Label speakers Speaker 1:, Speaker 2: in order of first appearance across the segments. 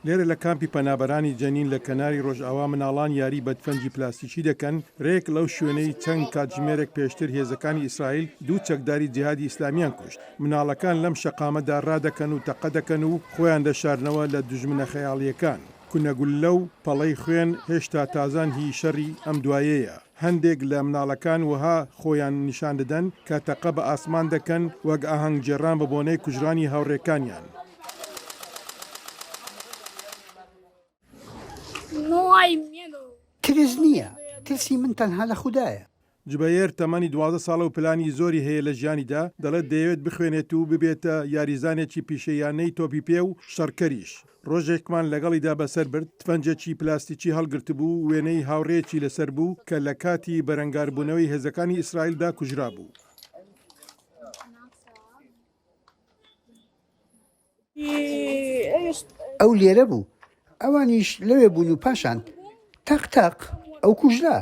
Speaker 1: لێرە لە کامپی پەنابەرانی جەنین لە کەناری ڕۆژئاوا مناڵان یاری بە تفەنگی پلاستیکی دەکەن ڕێک لەو شوێنەی چەند کاتژمێرێک پێشتر هێزەکانی ئیسرائیل دوو چەکداری جیهادی ئیسلامیان کوشت. مناڵەکان لەم شەقامەدا ڕادەکەن و تەقە دەکەن و خۆیان دەشارنەوە لە دوژمنە خەیاڵیەکان. کونەگولە و پەڵەی خوێن هێشتا تازان هی شەڕی ئەم دوایەیە. هەندێک لە مناڵەکان وها خۆیان نیشان دەدەن کە تەقە بە ئاسمان دەکەن وەک ئاهەنگ جێڕان بە بۆنەی کوژرانی هاوڕێکانیان.
Speaker 2: ترس نییە، ترسی من تەنها لە خوددایە.
Speaker 1: جبەیەر تەمەنی 12 ساڵە و پلانی زۆری هەیە لە ژیانیدا، دەڵێت دەیەوێت بخوێنێت و ببێتە یاریزانێکی پیشەیانەی تۆپی پێ و شەڕکەریش. ڕۆژێکمان لەگەڵیدا بەسەر برد، تفەنجێکی پلاستیکی هەڵگرت بوو، وێنەی هاوڕێکی لەسەر بوو کە لە کاتی بەرەنگاربوونەوەی هێزەکانی ئیسرائیلدا کوژرا بوو.
Speaker 2: ئەو لێرە بوو، ئەوانیش لەوێ بوون و پاشان تەق ئەو کوژرا.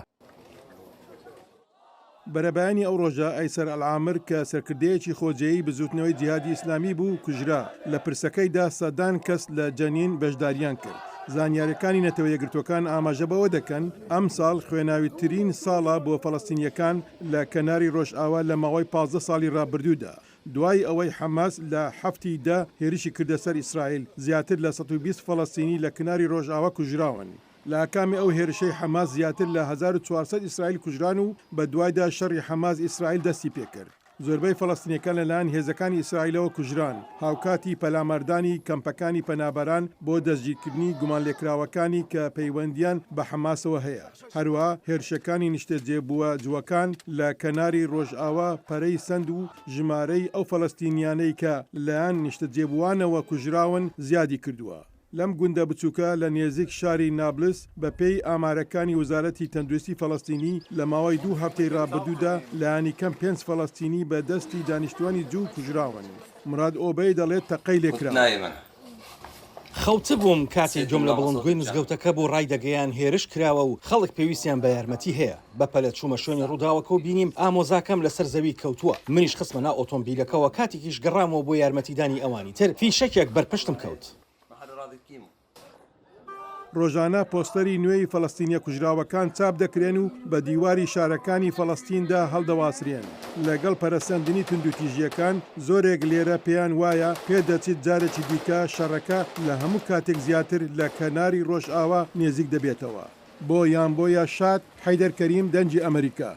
Speaker 1: بەرەبایانی ئەو ڕۆژە ئەیسەر ئەلعامر کە سەرکردەیەکی خۆجێیی بزوتنەوەی جیهادی ئیسلامی بوو کوژرا. لە پرسەکەیدا سەدان کەس لە جەنین بەشداریان کرد. زانیاریەکانی نەتەوە یەکگرتوەکان ئاماژە بەوە دەکەن ئەم ساڵ خوێناویترین ساڵە بۆ فەڵەستینیەکان لە کەناری ڕۆژئاوا لە ماوەی 15 ساڵی ڕابردوودا. دوای ئەوەی حەماس لە هەفتیدا هێرشی کردە سەر ئیسرائیل، زیاتر لە 120 فەڵەستینی لە کناری ڕۆژئاوا کوژراون. لە ئاکامی ئەو هێرشەی حەماس زیاتر لە 1400 ئیسرائیل کوژران و بە دوایدا شەڕی حەماس ئیسرائیل دەستی پێکرد. زۆربەی فەڵەستینیەکان لەلایەن هێزەکانی ئیسرائیلەوە کوژران. هاوکاتی پەلامەردانی کەمپەکانی پەنابەران بۆ دەستگیرکردنی گومانلێکراوەکانی کە پەیوەندیان بە حەماسەوە هەیە. هەروە هێرشەکانی نیشتەجێبووە جووەکان لە کەناری ڕۆژئاوا پەرەی سند و ژمارەی ئەو فەڵەستینیانەی کە لەلایەن نیشتەجێبووانەوە کوژراون زیادی کردووە. لەم گوندە بچووکە لە نێزیک شاری نابلس بە پێی ئامارەکانی وزارەتی تەندروستی فەڵەستینی لە ماوەی 2 هەفتەی ڕابردوودا لایەنی کەم 5 فەڵەستینی بە دەستی دانیشتوانی جوو کوژراون. مراد ئۆبەی دەڵێت تەقەی لێکرا.
Speaker 3: خەوتە بووم کاتی جۆم لە بڵندگوێی مزگەوتەکە بۆ ڕای دەگەیان هێرش کراوە و خەڵک پێویستیان بە یارمەتی هەیە. بەپەلە چوومە شوێنی ڕووداوەکە و بینیم ئامۆزاکەم لەسەر زەوی کەوتووە. منیش خستمە ناو ئۆتۆمبیلەکەەوە، کاتێکیش گەڕامەوە بۆ یارمەتیدانی ئەوانی تر، فیشەکێک بەرپشتم کەوت.
Speaker 1: ڕۆژانە پۆستەری نوێی فەڵەستینیە کوژراوەکان چاپ دەکرێن و بە دیواری شارەکانی فەڵەستیندا هەڵدەواسرێن. لەگەڵ پەرەسەندنی توندوتیژیەکان زۆرێک لێرە پێیان وایە پێدەچێت جارێکی دیکە شەڕەکە لە هەموو کاتێک زیاتر لە کەناری ڕۆژئاوا نێزیک دەبێتەوە. بۆ یان بۆیە شاد حەیدەر کەریم، دەنجی ئەمریکا.